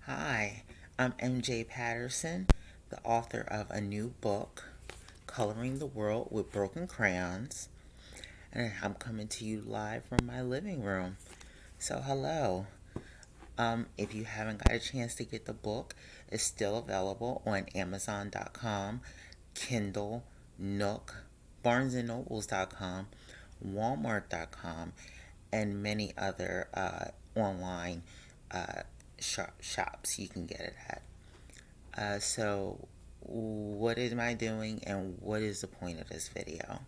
Hi, I'm MJ Patterson, the author of a new book, Coloring the World with Broken Crayons, and I'm coming to you live from my living room. So, hello. If you haven't got a chance to get the book, it's still available on Amazon.com, Kindle, Nook, BarnesandNobles.com, Walmart.com, and many other online uh, shops you can get it at. So, what am I doing and what is the point of this video?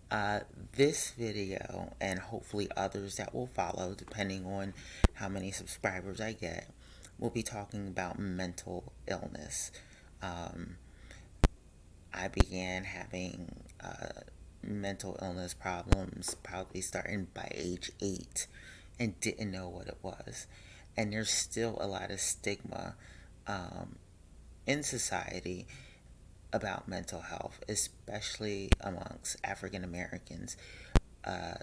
Uh, this video, and hopefully others that will follow, depending on how many subscribers I get, will be talking about mental illness. Um, I began having mental illness problems probably starting by age 8 and didn't know what it was. And there's still a lot of stigma um, in society about mental health, especially amongst African Americans. Uh,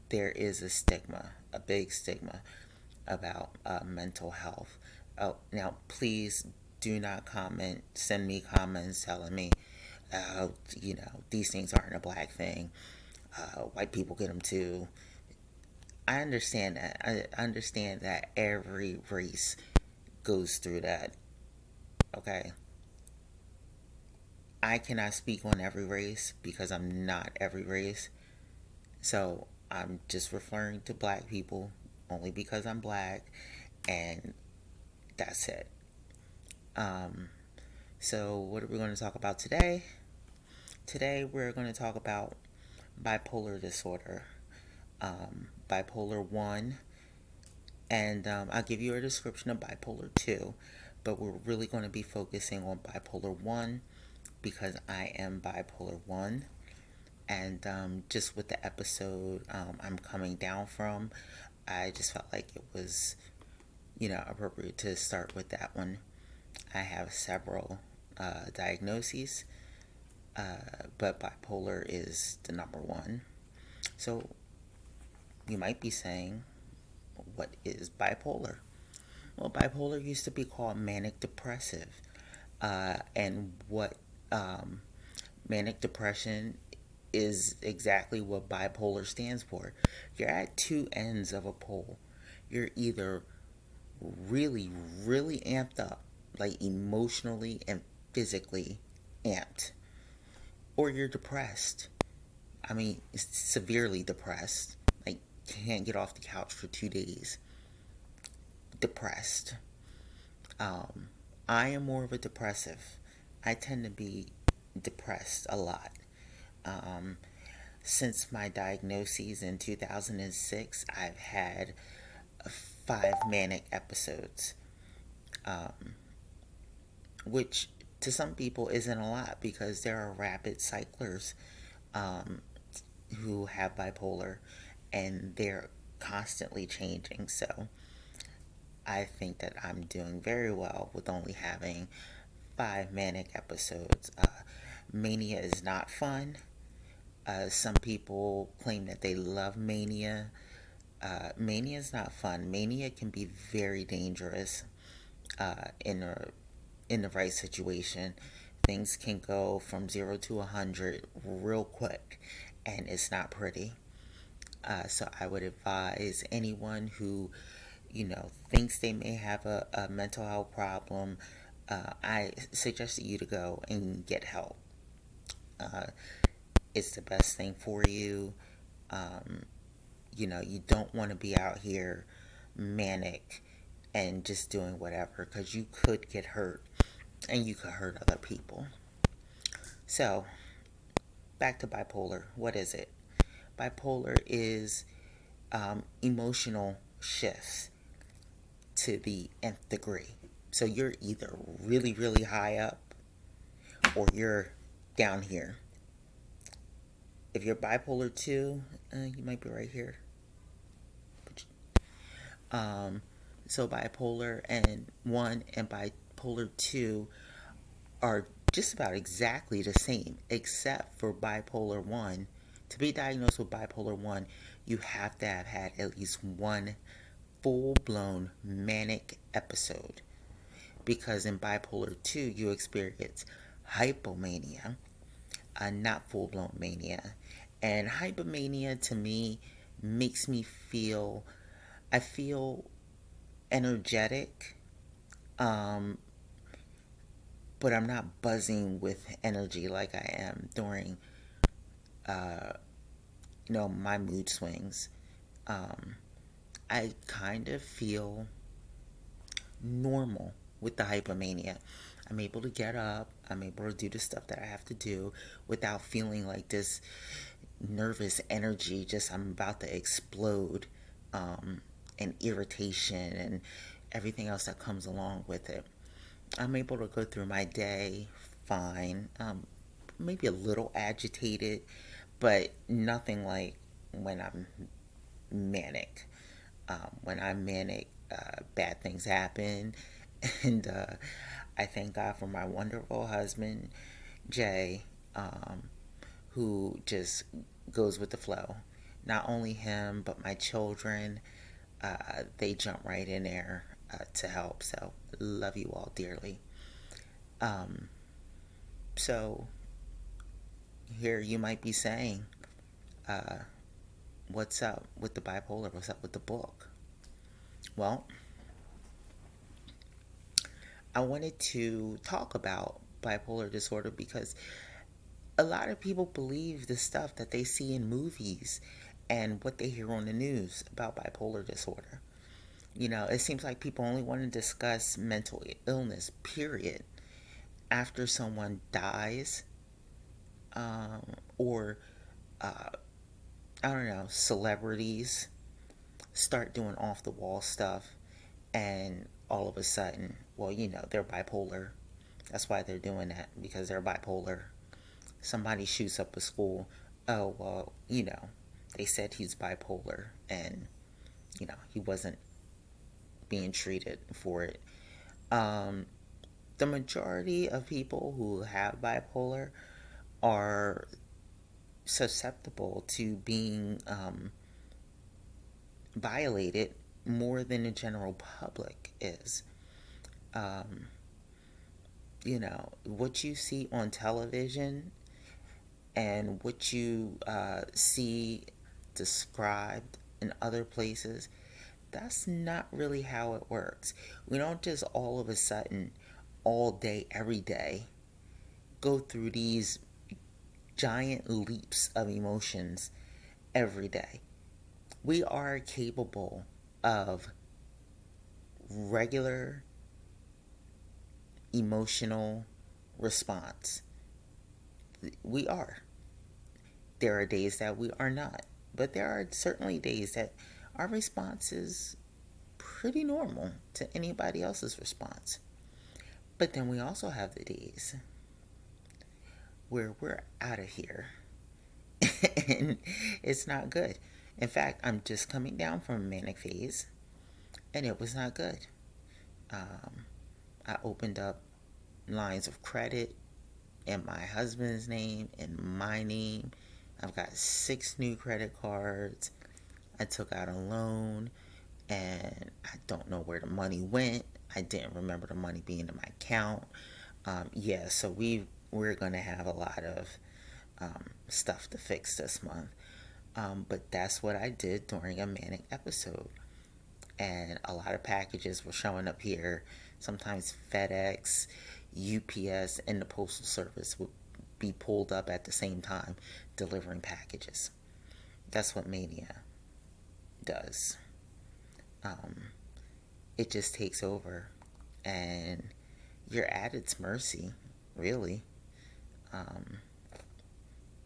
there is a stigma, a big stigma about mental health. Oh, now please do not send me comments telling me, these things aren't a black thing. White people get them too. I understand that. I understand that every race goes through that. Okay. I cannot speak on every race because I'm not every race. So I'm just referring to black people only because I'm black, and that's it. Um, so, what are we going to talk about today? Today, we're going to talk about bipolar disorder, bipolar 1, and I'll give you a description of bipolar 2, but we're really going to be focusing on bipolar 1 because I am bipolar 1. And just with the episode I'm coming down from, I just felt like it was, appropriate to start with that one. I have several diagnoses, but bipolar is the number one. So you might be saying, what is bipolar? Well, bipolar used to be called manic depressive. And what manic depression is exactly what bipolar stands for. You're at two ends of a pole. You're either really, really amped up, like emotionally and physically amped, or you're depressed. I mean, severely depressed. Like, can't get off the couch for 2 days. Depressed. Um, I am more of a depressive. I tend to be depressed a lot. Um, since my diagnoses in 2006, I've had 5 manic episodes, um, which to some people isn't a lot because there are rapid cyclers um, who have bipolar and they're constantly changing. So I think that I'm doing very well with only having 5 manic episodes. Mania is not fun. Some people claim that they love mania. Mania is not fun. Mania can be very dangerous in the right situation. Things can go from 0 to 100 real quick, and it's not pretty. So I would advise anyone who, thinks they may have a mental health problem. I suggest you to go and get help. Uh, it's the best thing for you. Um, you don't want to be out here manic and just doing whatever because you could get hurt and you could hurt other people. So, back to bipolar. What is it? Bipolar is emotional shifts to the nth degree. So, you're either really, really high up or you're down here. If you're bipolar 2, you might be right here. Um, so bipolar and 1 and bipolar 2 are just about exactly the same, except for bipolar 1. To be diagnosed with bipolar 1, you have to have had at least one full-blown manic episode, because in bipolar 2 you experience hypomania, not full-blown mania. And hypomania to me makes me feel, I feel energetic, um, but I'm not buzzing with energy like I am during, my mood swings. Um, I kind of feel normal with the hypomania. I'm able to get up, I'm able to do the stuff that I have to do without feeling like this nervous energy, just I'm about to explode, um, and irritation and everything else that comes along with it. I'm able to go through my day fine, maybe a little agitated, but nothing like when I'm manic. When I'm manic, bad things happen, and I thank God for my wonderful husband, Jay, who just goes with the flow. Not only him, but my children, they jump right in there to help. So, love you all dearly. Um, so, here you might be saying, uh, what's up with the bipolar? What's up with the book? Well, I wanted to talk about bipolar disorder because a lot of people believe the stuff that they see in movies and what they hear on the news about bipolar disorder. It seems like people only want to discuss mental illness, period, after someone dies, or, uh, I don't know, celebrities start doing off the wall stuff, and all of a sudden, well, they're bipolar. That's why they're doing that, because they're bipolar. Somebody shoots up a school. Oh, well, they said he's bipolar, and, he wasn't being treated for it. Um, the majority of people who have bipolar are susceptible to being violated more than the general public is. Um, what you see on television and what you see described in other places, that's not really how it works. We don't just all of a sudden, all day, every day, go through these giant leaps of emotions every day. We are capable of regular emotional response. We are. There are days that we are not, but there are certainly days that our response is pretty normal to anybody else's response. But then we also have the days where we're out of here and it's not good. In fact, I'm just coming down from a manic phase and it was not good. Um, I opened up lines of credit in my husband's name and my name. I've got 6 new credit cards. I took out a loan and I don't know where the money went. I didn't remember the money being in my account. Yeah, so we're gonna have a lot of stuff to fix this month. But that's what I did during a manic episode. And a lot of packages were showing up here. Sometimes FedEx, UPS, and the Postal Service would be pulled up at the same time delivering packages. That's what mania does. Um, it just takes over, and you're at its mercy, really. Um,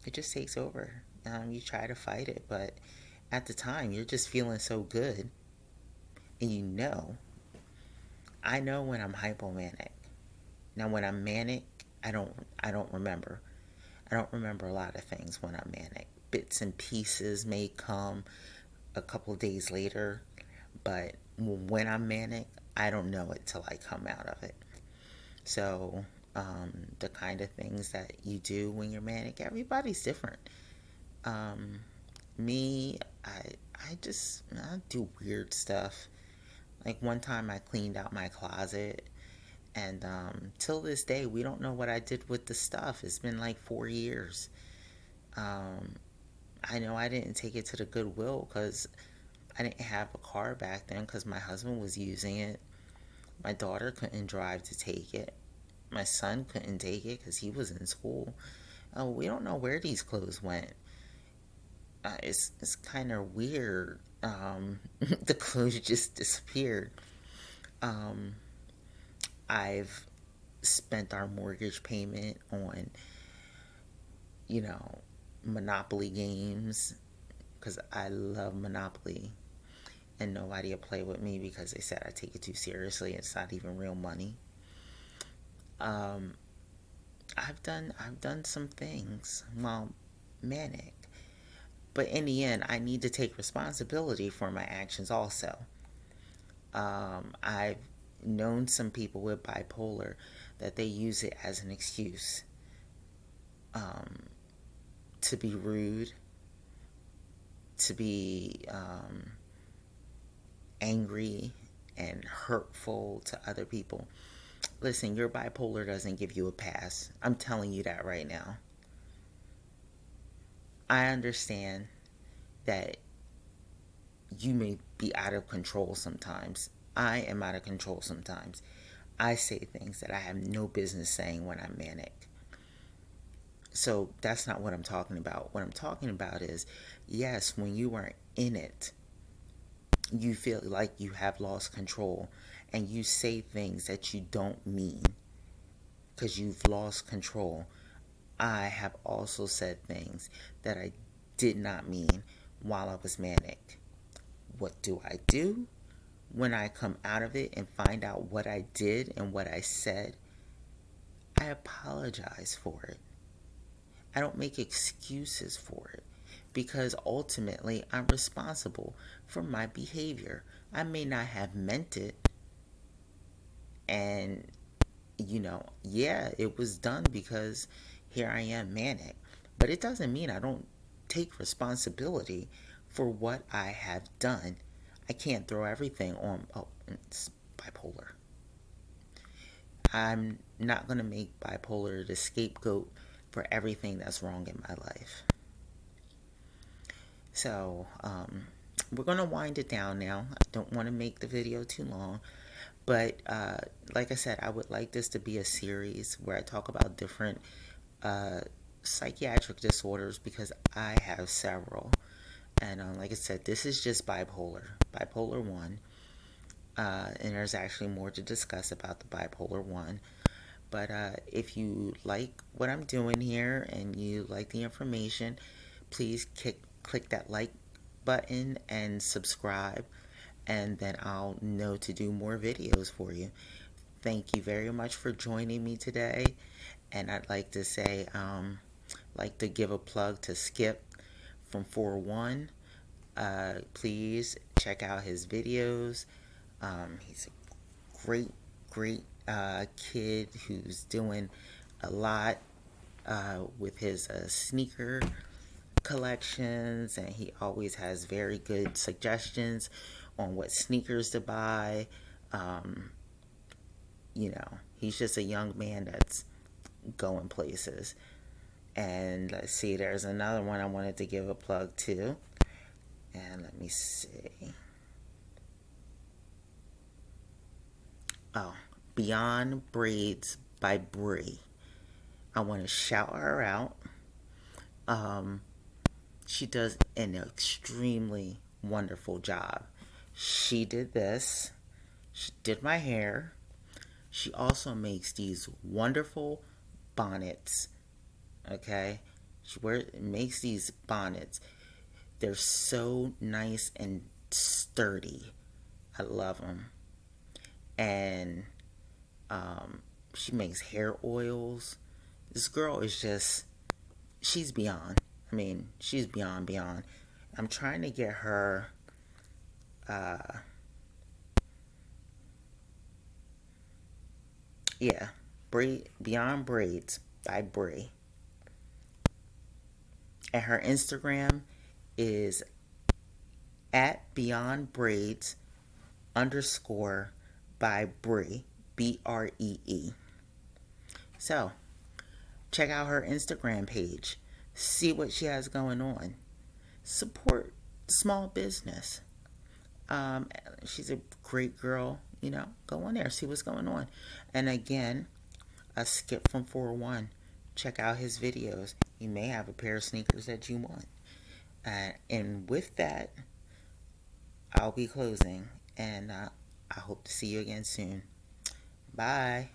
it just takes over. You try to fight it, but at the time, you're just feeling so good, and I know when I'm hypomanic. Now, when I'm manic, I don't remember. I don't remember a lot of things when I'm manic. Bits and pieces may come a couple of days later, but when I'm manic, I don't know it till I come out of it. So, the kind of things that you do when you're manic, everybody's different. Um, Me, I do weird stuff. Like one time I cleaned out my closet, and till this day, we don't know what I did with the stuff. It's been like 4 years. Um, I know I didn't take it to the Goodwill because I didn't have a car back then because my husband was using it. My daughter couldn't drive to take it. My son couldn't take it because he was in school. We don't know where these clothes went. It's kind of weird. The clothes just disappeared. Um, I've spent our mortgage payment on, you know, Monopoly games because I love Monopoly, and nobody will play with me because they said I take it too seriously. It's not even real money. Um, I've done some things. Well, manic. But in the end, I need to take responsibility for my actions also. I've known some people with bipolar that they use it as an excuse um, to be rude, to be angry and hurtful to other people. Listen, your bipolar doesn't give you a pass. I'm telling you that right now. I understand that you may be out of control sometimes. I am out of control sometimes. I say things that I have no business saying when I'm manic. So that's not what I'm talking about. What I'm talking about is, yes, when you are in it, you feel like you have lost control and you say things that you don't mean because you've lost control. I have also said things that I did not mean while I was manic. What do I do? When I come out of it and find out what I did and what I said, I apologize for it. I don't make excuses for it because ultimately I'm responsible for my behavior. I may not have meant it, and yeah, it was done because here I am manic, but it doesn't mean I don't take responsibility for what I have done. I can't throw everything on, oh, it's bipolar. I'm not going to make bipolar the scapegoat for everything that's wrong in my life. So, we're going to wind it down now. I don't want to make the video too long. But like I said, I would like this to be a series where I talk about different uh, psychiatric disorders because I have several. And like I said, this is just bipolar 1. And there's actually more to discuss about the bipolar 1. But if you like what I'm doing here and you like the information, please click that like button and subscribe, and then I'll know to do more videos for you. Thank you very much for joining me today. And I'd like to say, like to give a plug to Skip from 4-1. Please check out his videos. He's a great kid who's doing a lot with his sneaker collections, and he always has very good suggestions on what sneakers to buy. Um, he's just a young man that's going places. And let's see, there's another one I wanted to give a plug to. And let me see. Oh, Beyond Braids by Brie. I want to shout her out. Um, she does an extremely wonderful job. She did this. She did my hair. She also makes these wonderful bonnets. Okay, makes these bonnets. They're so nice and sturdy. I love them. And she makes hair oils. This girl is just, she's beyond. I mean, she's beyond. I'm trying to get her uh yeah, Beyond Braids by Brie. And her Instagram is at Beyond Braids underscore by Bree, Bree. So check out her Instagram page. See what she has going on. Support small business. She's a great girl. Go on there, see what's going on. And again, a skip from 401. Check out his videos. You may have a pair of sneakers that you want. And with that, I'll be closing. And I hope to see you again soon. Bye.